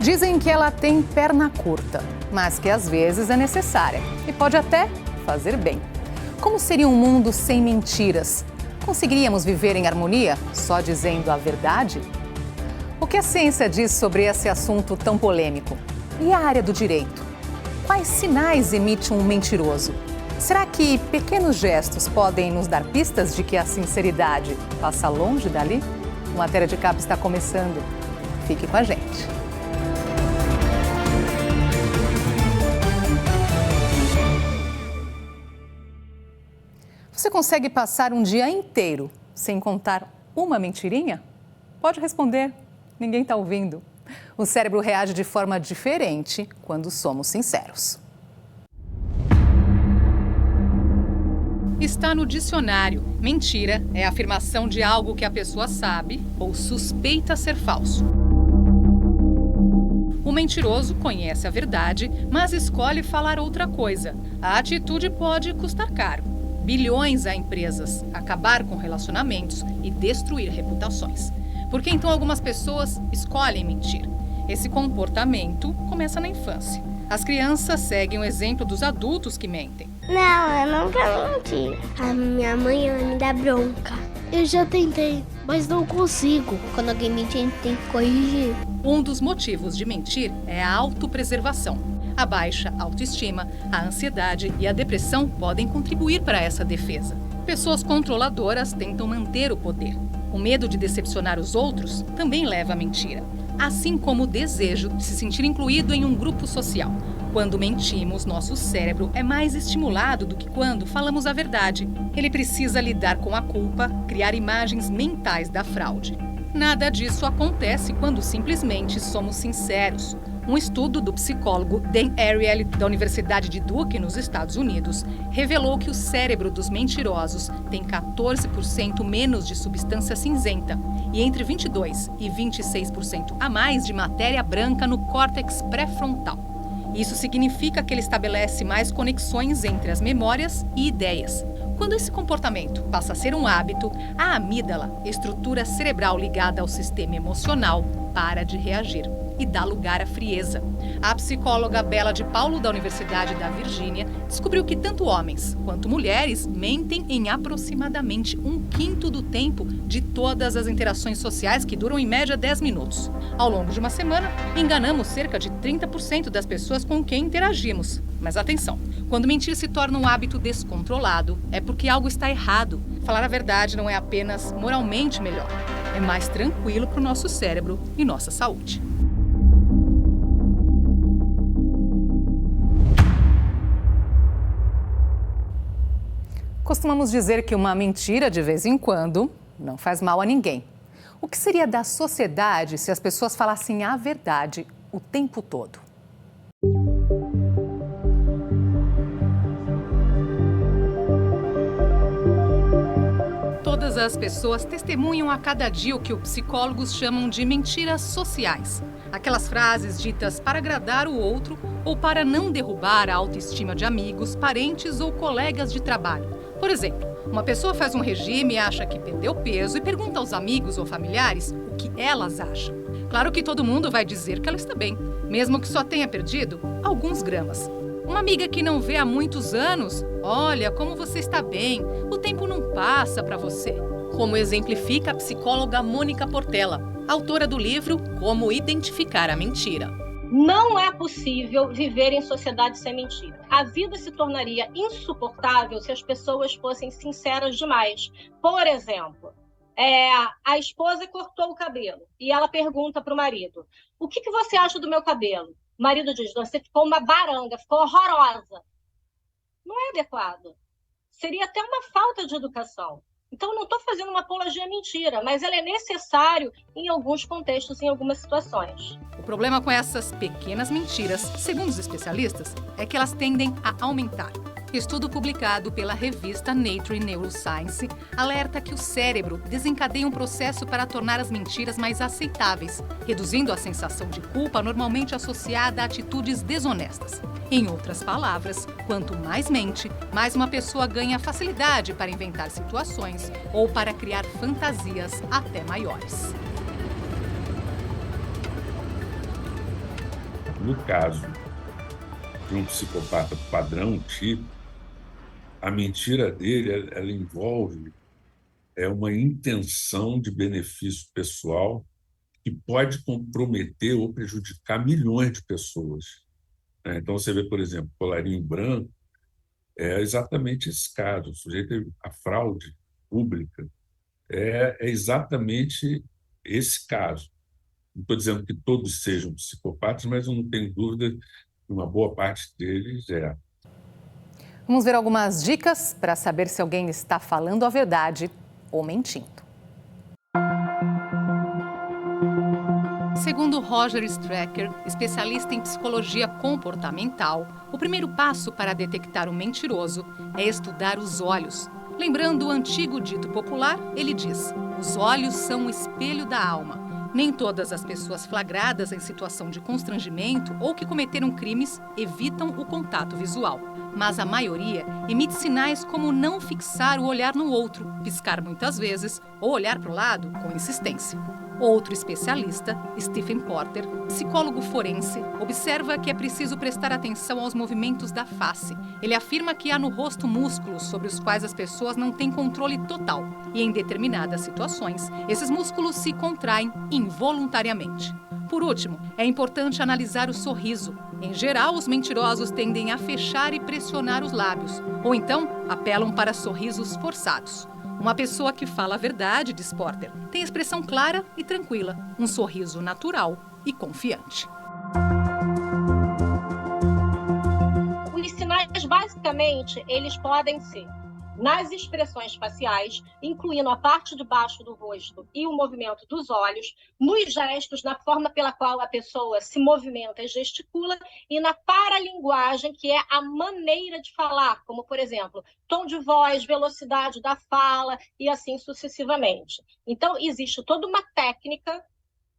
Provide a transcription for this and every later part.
Dizem que ela tem perna curta, mas que às vezes é necessária e pode até fazer bem. Como seria um mundo sem mentiras? Conseguiríamos viver em harmonia só dizendo a verdade? O que a ciência diz sobre esse assunto tão polêmico? E a área do direito? Quais sinais emite um mentiroso? Será que pequenos gestos podem nos dar pistas de que a sinceridade passa longe dali? O Matéria de Capa está começando. Fique com a gente. Você consegue passar um dia inteiro sem contar uma mentirinha? Pode responder, ninguém está ouvindo. O cérebro reage de forma diferente quando somos sinceros. Está no dicionário. Mentira é a afirmação de algo que a pessoa sabe ou suspeita ser falso. O mentiroso conhece a verdade, mas escolhe falar outra coisa. A atitude pode custar caro. Bilhões a empresas, acabar com relacionamentos e destruir reputações. Por que então algumas pessoas escolhem mentir? Esse comportamento começa na infância. As crianças seguem o exemplo dos adultos que mentem. Não, eu nunca menti. A minha mãe me dá bronca. Eu já tentei, mas não consigo. Quando alguém mente, a gente tem que corrigir. Um dos motivos de mentir é a autopreservação. A baixa autoestima, a ansiedade e a depressão podem contribuir para essa defesa. Pessoas controladoras tentam manter o poder. O medo de decepcionar os outros também leva à mentira, assim como o desejo de se sentir incluído em um grupo social. Quando mentimos, nosso cérebro é mais estimulado do que quando falamos a verdade. Ele precisa lidar com a culpa, criar imagens mentais da fraude. Nada disso acontece quando simplesmente somos sinceros. Um estudo do psicólogo Dan Ariely, da Universidade de Duke, nos Estados Unidos, revelou que o cérebro dos mentirosos tem 14% menos de substância cinzenta e entre 22% e 26% a mais de matéria branca no córtex pré-frontal. Isso significa que ele estabelece mais conexões entre as memórias e ideias. Quando esse comportamento passa a ser um hábito, a amígdala, estrutura cerebral ligada ao sistema emocional, para de reagir e dá lugar à frieza. A psicóloga Bela de Paulo, da Universidade da Virgínia, descobriu que tanto homens quanto mulheres mentem em aproximadamente 1/5 do tempo de todas as interações sociais, que duram em média 10 minutos. Ao longo de uma semana, enganamos cerca de 30% das pessoas com quem interagimos. Mas atenção, quando mentir se torna um hábito descontrolado, é porque algo está errado. Falar a verdade não é apenas moralmente melhor, é mais tranquilo para o nosso cérebro e nossa saúde. Costumamos dizer que uma mentira de vez em quando não faz mal a ninguém. O que seria da sociedade se as pessoas falassem a verdade o tempo todo? Todas as pessoas testemunham a cada dia o que os psicólogos chamam de mentiras sociais. Aquelas frases ditas para agradar o outro ou para não derrubar a autoestima de amigos, parentes ou colegas de trabalho. Por exemplo, uma pessoa faz um regime e acha que perdeu peso e pergunta aos amigos ou familiares o que elas acham. Claro que todo mundo vai dizer que ela está bem, mesmo que só tenha perdido alguns gramas. Uma amiga que não vê há muitos anos, olha como você está bem, o tempo não passa para você. Como exemplifica a psicóloga Mônica Portela, autora do livro Como Identificar a Mentira. Não é possível viver em sociedade sem mentira. A vida se tornaria insuportável se as pessoas fossem sinceras demais. Por exemplo, a esposa cortou o cabelo e ela pergunta para o marido: o que você acha do meu cabelo? O marido diz: você ficou uma baranga, ficou horrorosa. Não é adequado. Seria até uma falta de educação. Então, não estou fazendo uma apologia à mentira, mas ela é necessária em alguns contextos, em algumas situações. O problema com essas pequenas mentiras, segundo os especialistas, é que elas tendem a aumentar. Estudo publicado pela revista Nature Neuroscience alerta que o cérebro desencadeia um processo para tornar as mentiras mais aceitáveis, reduzindo a sensação de culpa normalmente associada a atitudes desonestas. Em outras palavras, quanto mais mente, mais uma pessoa ganha facilidade para inventar situações ou para criar fantasias até maiores. no caso de um psicopata padrão, tipo, a mentira dele, ela envolve uma intenção de benefício pessoal que pode comprometer ou prejudicar milhões de pessoas. Então, você vê, por exemplo, colarinho branco, é exatamente esse caso. O sujeito, a fraude pública é exatamente esse caso. Não estou dizendo que todos sejam psicopatas, mas eu não tenho dúvida que uma boa parte deles é. Vamos ver algumas dicas para saber se alguém está falando a verdade ou mentindo. Segundo Roger Strecker, especialista em psicologia comportamental, o primeiro passo para detectar o mentiroso é estudar os olhos. Lembrando o antigo dito popular, ele diz: os olhos são o espelho da alma. Nem todas as pessoas flagradas em situação de constrangimento ou que cometeram crimes evitam o contato visual. Mas a maioria emite sinais como não fixar o olhar no outro, piscar muitas vezes ou olhar para o lado com insistência. Outro especialista, Stephen Porter, psicólogo forense, observa que é preciso prestar atenção aos movimentos da face. Ele afirma que há no rosto músculos sobre os quais as pessoas não têm controle total e, em determinadas situações, esses músculos se contraem involuntariamente. Por último, é importante analisar o sorriso. Em geral, os mentirosos tendem a fechar e pressionar os lábios, ou então apelam para sorrisos forçados. Uma pessoa que fala a verdade, diz Porter, tem expressão clara e tranquila, um sorriso natural e confiante. Os sinais, basicamente, eles podem ser nas expressões faciais, incluindo a parte de baixo do rosto e o movimento dos olhos, nos gestos, na forma pela qual a pessoa se movimenta e gesticula, e na paralinguagem, que é a maneira de falar, como, por exemplo, tom de voz, velocidade da fala e assim sucessivamente. Então, existe toda uma técnica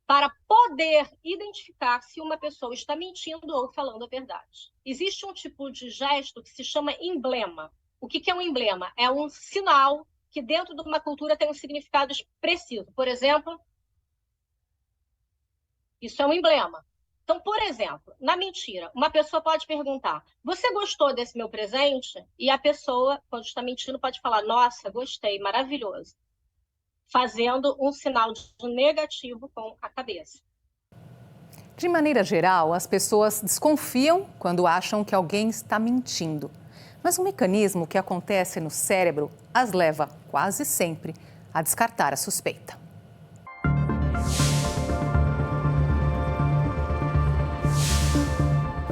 para poder identificar se uma pessoa está mentindo ou falando a verdade. Existe um tipo de gesto que se chama emblema. O que é um emblema? É um sinal que dentro de uma cultura tem um significado preciso. Por exemplo, isso é um emblema. Então, por exemplo, na mentira, uma pessoa pode perguntar: você gostou desse meu presente? E a pessoa, quando está mentindo, pode falar: nossa, gostei, maravilhoso. Fazendo um sinal de negativo com a cabeça. De maneira geral, as pessoas desconfiam quando acham que alguém está mentindo. Mas um mecanismo que acontece no cérebro as leva, quase sempre, a descartar a suspeita.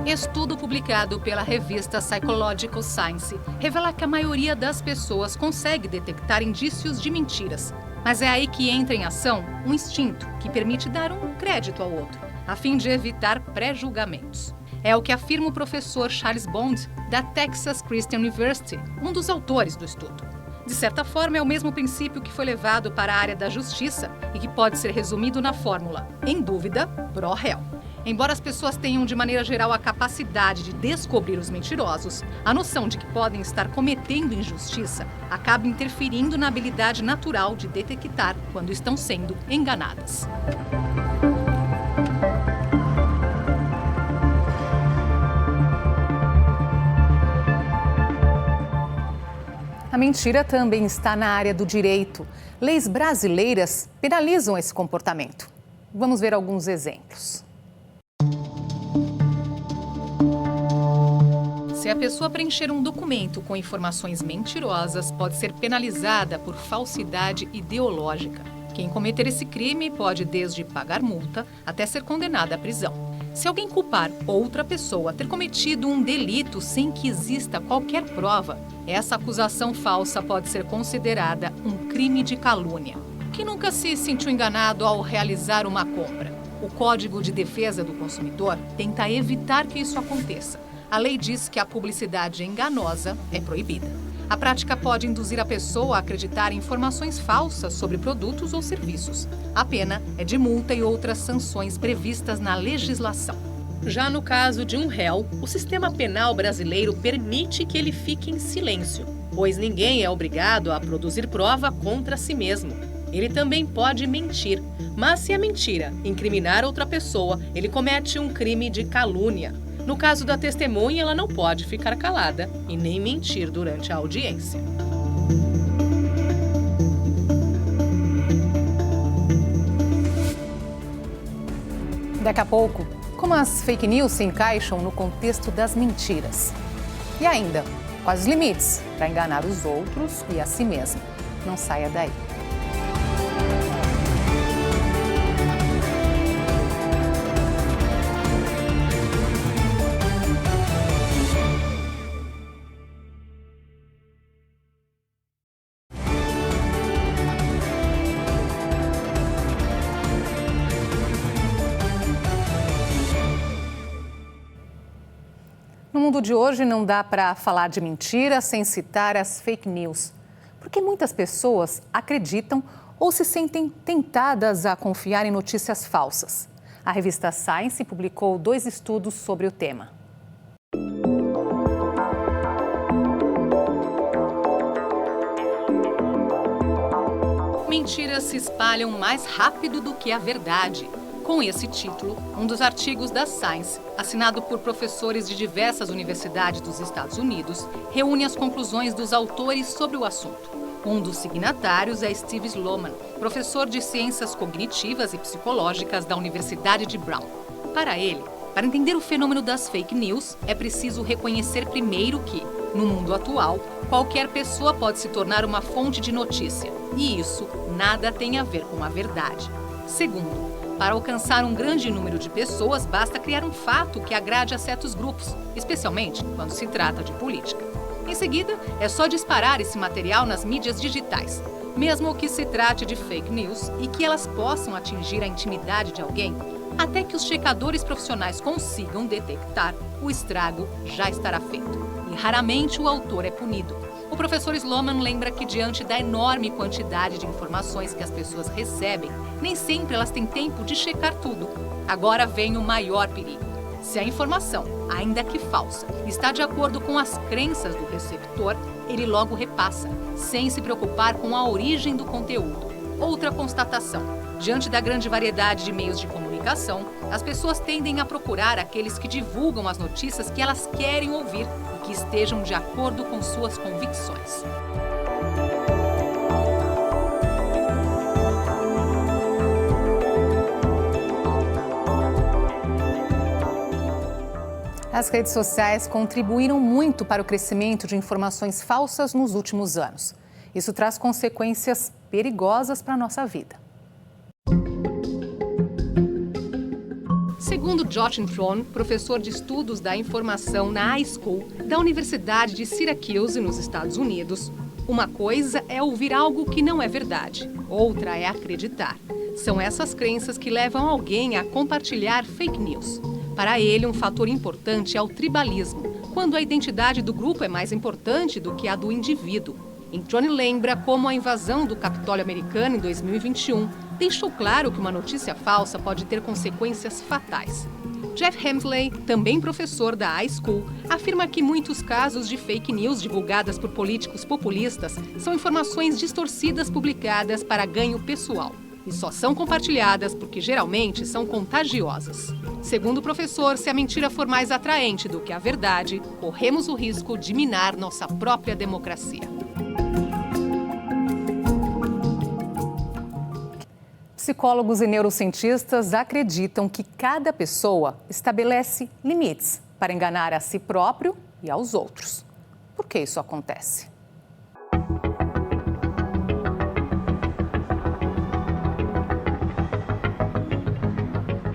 Estudo publicado pela revista Psychological Science revela que a maioria das pessoas consegue detectar indícios de mentiras. Mas é aí que entra em ação um instinto que permite dar um crédito ao outro, a fim de evitar pré-julgamentos. É o que afirma o professor Charles Bond, da Texas Christian University, um dos autores do estudo. De certa forma, é o mesmo princípio que foi levado para a área da justiça e que pode ser resumido na fórmula: em dúvida, pró réu. Embora as pessoas tenham, de maneira geral, a capacidade de descobrir os mentirosos, a noção de que podem estar cometendo injustiça acaba interferindo na habilidade natural de detectar quando estão sendo enganadas. A mentira também está na área do direito. Leis brasileiras penalizam esse comportamento. Vamos ver alguns exemplos. Se a pessoa preencher um documento com informações mentirosas, pode ser penalizada por falsidade ideológica. Quem cometer esse crime pode desde pagar multa até ser condenada à prisão. Se alguém culpar outra pessoa ter cometido um delito sem que exista qualquer prova, essa acusação falsa pode ser considerada um crime de calúnia. Quem nunca se sentiu enganado ao realizar uma compra? O Código de Defesa do Consumidor tenta evitar que isso aconteça. A lei diz que a publicidade enganosa é proibida. A prática pode induzir a pessoa a acreditar em informações falsas sobre produtos ou serviços. A pena é de multa e outras sanções previstas na legislação. Já no caso de um réu, o sistema penal brasileiro permite que ele fique em silêncio, pois ninguém é obrigado a produzir prova contra si mesmo. ele também pode mentir. Mas se a mentira incriminar outra pessoa, ele comete um crime de calúnia. No caso da testemunha, ela não pode ficar calada e nem mentir durante a audiência. Daqui a pouco, como as fake news se encaixam no contexto das mentiras? E ainda, quais os limites para enganar os outros e a si mesmo? Não saia daí. No mundo de hoje não dá para falar de mentira sem citar as fake news, porque muitas pessoas acreditam ou se sentem tentadas a confiar em notícias falsas. A revista Science publicou 2 estudos sobre o tema. Mentiras se espalham mais rápido do que a verdade. Com esse título, um dos artigos da Science, assinado por professores de diversas universidades dos Estados Unidos, reúne as conclusões dos autores sobre o assunto. Um dos signatários é Steve Sloman, professor de Ciências Cognitivas e Psicológicas da Universidade de Brown. Para ele, para entender o fenômeno das fake news, é preciso reconhecer primeiro que, no mundo atual, qualquer pessoa pode se tornar uma fonte de notícia, e isso nada tem a ver com a verdade. Segundo, para alcançar um grande número de pessoas, basta criar um fato que agrade a certos grupos, especialmente quando se trata de política. Em seguida, é só disparar esse material nas mídias digitais, mesmo que se trate de fake news e que elas possam atingir a intimidade de alguém, até que os checadores profissionais consigam detectar, o estrago já estará feito. E raramente o autor é punido. O professor Sloman lembra que, diante da enorme quantidade de informações que as pessoas recebem, nem sempre elas têm tempo de checar tudo. Agora vem o maior perigo. Se a informação, ainda que falsa, está de acordo com as crenças do receptor, ele logo repassa, sem se preocupar com a origem do conteúdo. Outra constatação: diante da grande variedade de meios de comunicação, as pessoas tendem a procurar aqueles que divulgam as notícias que elas querem ouvir e que estejam de acordo com suas convicções. As redes sociais contribuíram muito para o crescimento de informações falsas nos últimos anos. Isso traz consequências perigosas para a nossa vida. Segundo Jochen Thron, professor de estudos da informação na iSchool da Universidade de Syracuse, nos Estados Unidos, uma coisa é ouvir algo que não é verdade, outra é acreditar. São essas crenças que levam alguém a compartilhar fake news. Para ele, um fator importante é o tribalismo, quando a identidade do grupo é mais importante do que a do indivíduo. Thron lembra como a invasão do Capitólio americano em 2021 deixou claro que uma notícia falsa pode ter consequências fatais. Jeff Hemsley, também professor da iSchool, afirma que muitos casos de fake news divulgadas por políticos populistas são informações distorcidas publicadas para ganho pessoal e só são compartilhadas porque geralmente são contagiosas. Segundo o professor, se a mentira for mais atraente do que a verdade, corremos o risco de minar nossa própria democracia. Psicólogos e neurocientistas acreditam que cada pessoa estabelece limites para enganar a si próprio e aos outros. Por que isso acontece?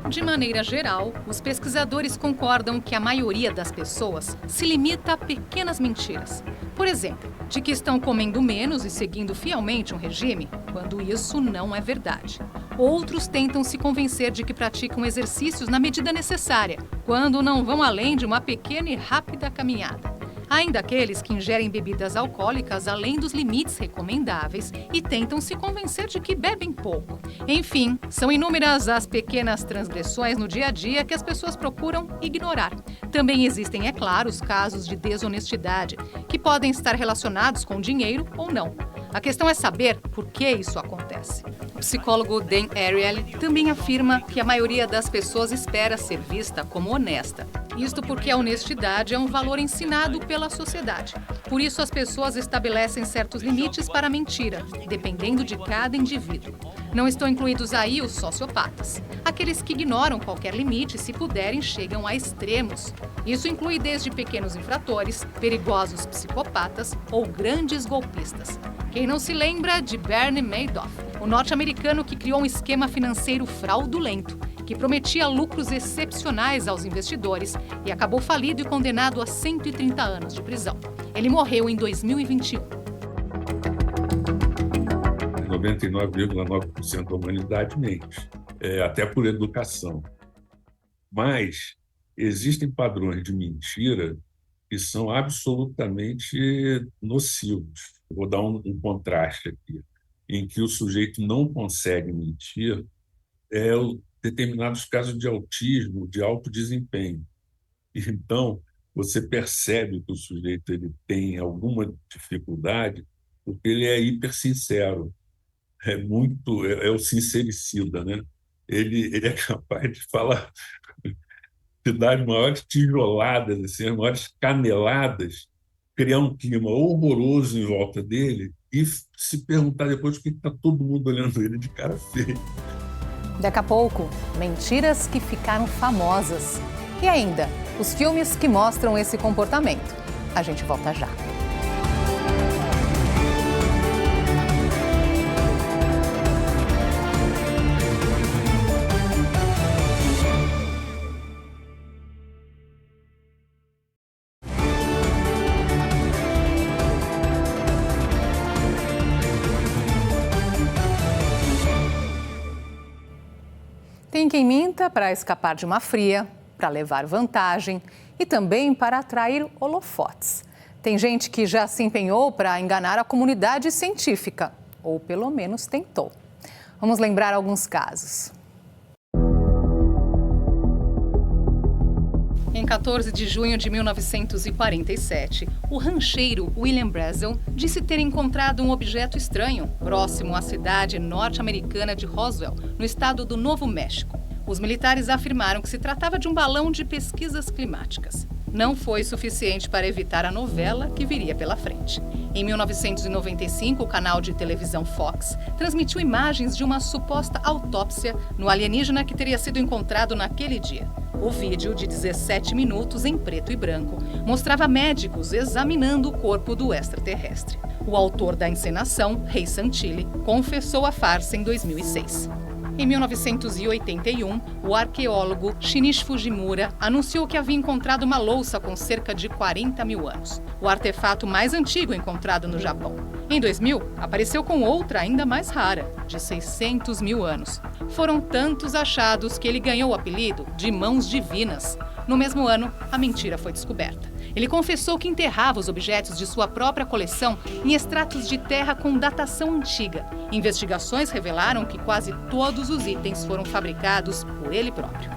De maneira geral, os pesquisadores concordam que a maioria das pessoas se limita a pequenas mentiras. Por exemplo, de que estão comendo menos e seguindo fielmente um regime, quando isso não é verdade. Outros tentam se convencer de que praticam exercícios na medida necessária, quando não vão além de uma pequena e rápida caminhada. Há ainda aqueles que ingerem bebidas alcoólicas além dos limites recomendáveis e tentam se convencer de que bebem pouco. Enfim, são inúmeras as pequenas transgressões no dia a dia que as pessoas procuram ignorar. Também existem, é claro, os casos de desonestidade, que podem estar relacionados com dinheiro ou não. A questão é saber por que isso acontece. acontece. O psicólogo Dan Ariely também afirma que a maioria das pessoas espera ser vista como honesta. Isto porque a honestidade é um valor ensinado pela sociedade. Por isso, as pessoas estabelecem certos limites para a mentira, dependendo de cada indivíduo. Não estão incluídos aí os sociopatas. Aqueles que ignoram qualquer limite e, se puderem, chegam a extremos. Isso inclui desde pequenos infratores, perigosos psicopatas ou grandes golpistas. Quem não se lembra de Bernie Madoff, o norte-americano que criou um esquema financeiro fraudulento, que prometia lucros excepcionais aos investidores e acabou falido e condenado a 130 anos de prisão. Ele morreu em 2021. 99,9% da humanidade mente, até por educação. Mas existem padrões de mentira que são absolutamente nocivos. Vou dar um contraste aqui, em que o sujeito não consegue mentir, determinados casos de autismo, de alto desempenho. Então, você percebe que o sujeito ele tem alguma dificuldade porque ele é hipersincero. É o sincericida, né? Ele é capaz de falar, de dar as maiores tijoladas, assim, as maiores caneladas, criar um clima horroroso em volta dele e se perguntar depois por que está todo mundo olhando ele de cara feia. Daqui a pouco, mentiras que ficaram famosas. E ainda, os filmes que mostram esse comportamento. A gente volta já. Tem quem minta para escapar de uma fria, para levar vantagem e também para atrair holofotes. Tem gente que já se empenhou para enganar a comunidade científica, ou pelo menos tentou. Vamos lembrar alguns casos. Em 14 de junho de 1947, o rancheiro William Brazel disse ter encontrado um objeto estranho próximo à cidade norte-americana de Roswell, no estado do Novo México. Os militares afirmaram que se tratava de um balão de pesquisas climáticas. Não foi suficiente para evitar a novela que viria pela frente. Em 1995, o canal de televisão Fox transmitiu imagens de uma suposta autópsia no alienígena que teria sido encontrado naquele dia. O vídeo, de 17 minutos em preto e branco, mostrava médicos examinando o corpo do extraterrestre. O autor da encenação, Ray Santilli, confessou a farsa em 2006. Em 1981, o arqueólogo Shinichi Fujimura anunciou que havia encontrado uma louça com cerca de 40 mil anos, o artefato mais antigo encontrado no Japão. Em 2000, apareceu com outra ainda mais rara, de 600 mil anos. Foram tantos achados que ele ganhou o apelido de Mãos Divinas. No mesmo ano, a mentira foi descoberta. Ele confessou que enterrava os objetos de sua própria coleção em estratos de terra com datação antiga. Investigações revelaram que quase todos os itens foram fabricados por ele próprio.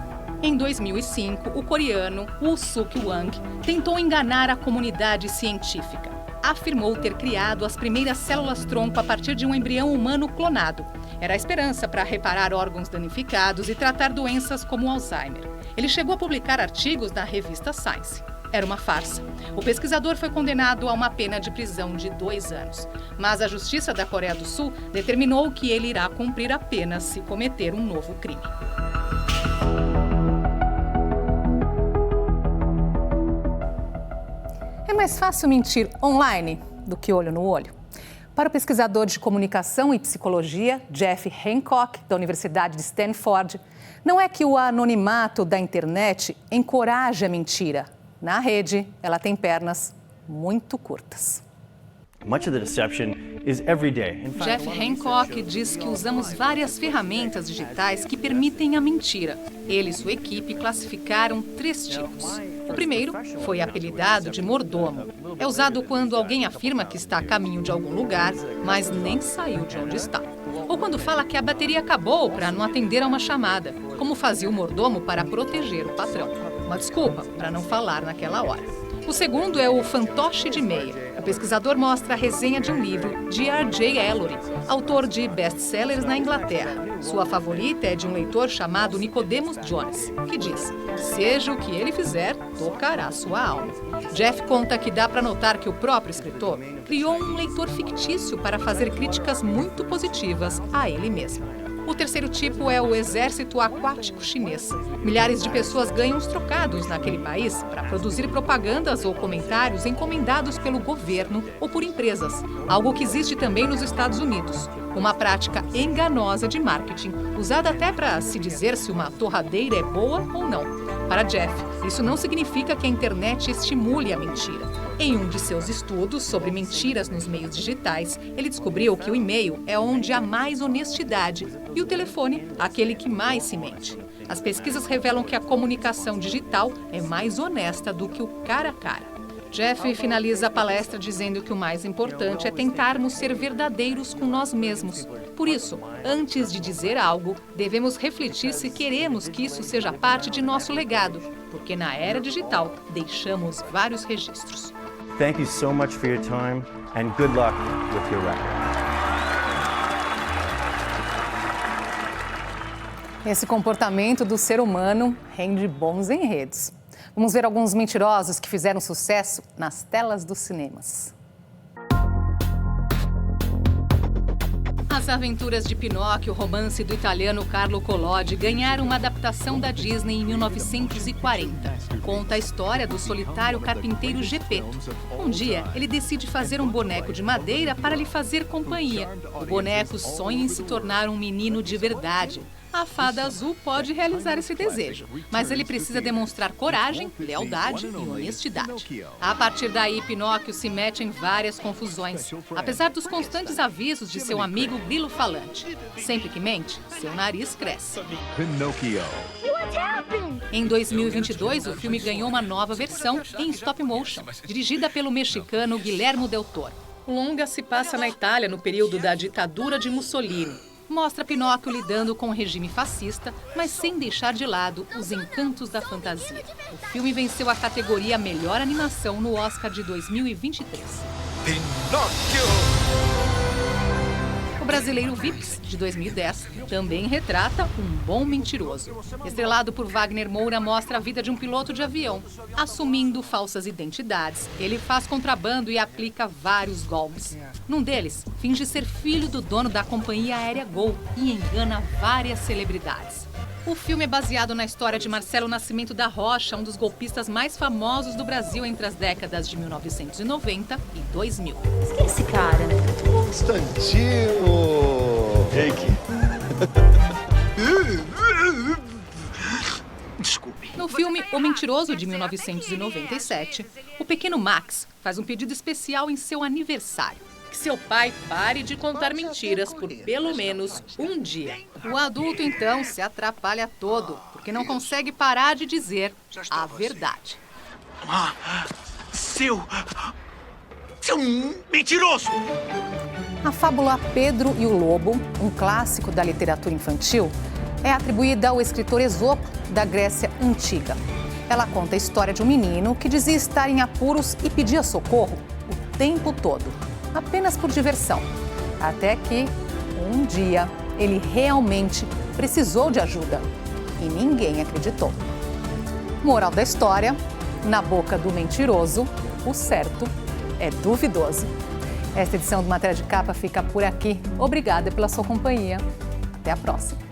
Em 2005, o coreano Woo Suk Wang tentou enganar a comunidade científica. Afirmou ter criado as primeiras células-tronco a partir de um embrião humano clonado. Era a esperança para reparar órgãos danificados e tratar doenças como o Alzheimer. Ele chegou a publicar artigos na revista Science. Era uma farsa. O pesquisador foi condenado a uma pena de prisão de 2 anos. Mas a Justiça da Coreia do Sul determinou que ele irá cumprir a pena se cometer um novo crime. É mais fácil mentir online do que olho no olho? Para o pesquisador de comunicação e psicologia, Jeff Hancock, da Universidade de Stanford, não é que o anonimato da internet encoraje a mentira. Na rede, ela tem pernas muito curtas. Jeff Hancock diz que usamos várias ferramentas digitais que permitem a mentira. Ele e sua equipe classificaram 3 tipos. O primeiro foi apelidado de mordomo. É usado quando alguém afirma que está a caminho de algum lugar, mas nem saiu de onde está. Ou quando fala que a bateria acabou para não atender a uma chamada, como fazia o mordomo para proteger o patrão. Uma desculpa para não falar naquela hora. O segundo é o fantoche de meia. O pesquisador mostra a resenha de um livro de R.J. Ellory, autor de best-sellers na Inglaterra. Sua favorita é de um leitor chamado Nicodemus Jones, que diz: seja o que ele fizer, tocará sua alma. Jeff conta que dá para notar que o próprio escritor criou um leitor fictício para fazer críticas muito positivas a ele mesmo. O terceiro tipo é o exército aquático chinês. Milhares de pessoas ganham os trocados naquele país para produzir propagandas ou comentários encomendados pelo governo ou por empresas, algo que existe também nos Estados Unidos. Uma prática enganosa de marketing, usada até para se dizer se uma torradeira é boa ou não. Para Jeff, isso não significa que a internet estimule a mentira. Em um de seus estudos sobre mentiras nos meios digitais, ele descobriu que o e-mail é onde há mais honestidade e o telefone, aquele que mais se mente. As pesquisas revelam que a comunicação digital é mais honesta do que o cara a cara. Jeff finaliza a palestra dizendo que o mais importante é tentarmos ser verdadeiros com nós mesmos. Por isso, antes de dizer algo, devemos refletir se queremos que isso seja parte de nosso legado, porque na era digital deixamos vários registros. Thank you so much for your time and good luck with your record. Esse comportamento do ser humano rende bons enredos. Vamos ver alguns mentirosos que fizeram sucesso nas telas dos cinemas. As Aventuras de Pinóquio, romance do italiano Carlo Collodi, ganharam uma adaptação da Disney em 1940. Conta a história do solitário carpinteiro Geppetto. Um dia, ele decide fazer um boneco de madeira para lhe fazer companhia. O boneco sonha em se tornar um menino de verdade. A fada azul pode realizar esse desejo, mas ele precisa demonstrar coragem, lealdade e honestidade. A partir daí, Pinóquio se mete em várias confusões, apesar dos constantes avisos de seu amigo grilo falante. Sempre que mente, seu nariz cresce. Em 2022, o filme ganhou uma nova versão em stop motion, dirigida pelo mexicano Guillermo del Toro. O longa se passa na Itália no período da ditadura de Mussolini. Mostra Pinóquio lidando com o regime fascista, mas sem deixar de lado os encantos da fantasia. O filme venceu a categoria Melhor Animação no Oscar de 2023. Pinóquio! O brasileiro Vips, de 2010, também retrata um bom mentiroso. Estrelado por Wagner Moura, mostra a vida de um piloto de avião. Assumindo falsas identidades, ele faz contrabando e aplica vários golpes. Num deles, finge ser filho do dono da companhia aérea Gol e engana várias celebridades. O filme é baseado na história de Marcelo Nascimento da Rocha, um dos golpistas mais famosos do Brasil entre as décadas de 1990 e 2000. Quem é esse cara? Constantino! Jake. Desculpe. No filme O Mentiroso, de 1997, o pequeno Max faz um pedido especial em seu aniversário. Que seu pai pare de contar mentiras por pelo menos um dia. O adulto, então, se atrapalha todo, porque não consegue parar de dizer a verdade. Seu mentiroso! A fábula Pedro e o Lobo, um clássico da literatura infantil, é atribuída ao escritor Esopo, da Grécia Antiga. Ela conta a história de um menino que dizia estar em apuros e pedia socorro o tempo todo, apenas por diversão. Até que, um dia, ele realmente precisou de ajuda e ninguém acreditou. Moral da história: na boca do mentiroso, o certo é duvidoso. Esta edição do Matéria de Capa fica por aqui. Obrigada pela sua companhia. Até a próxima.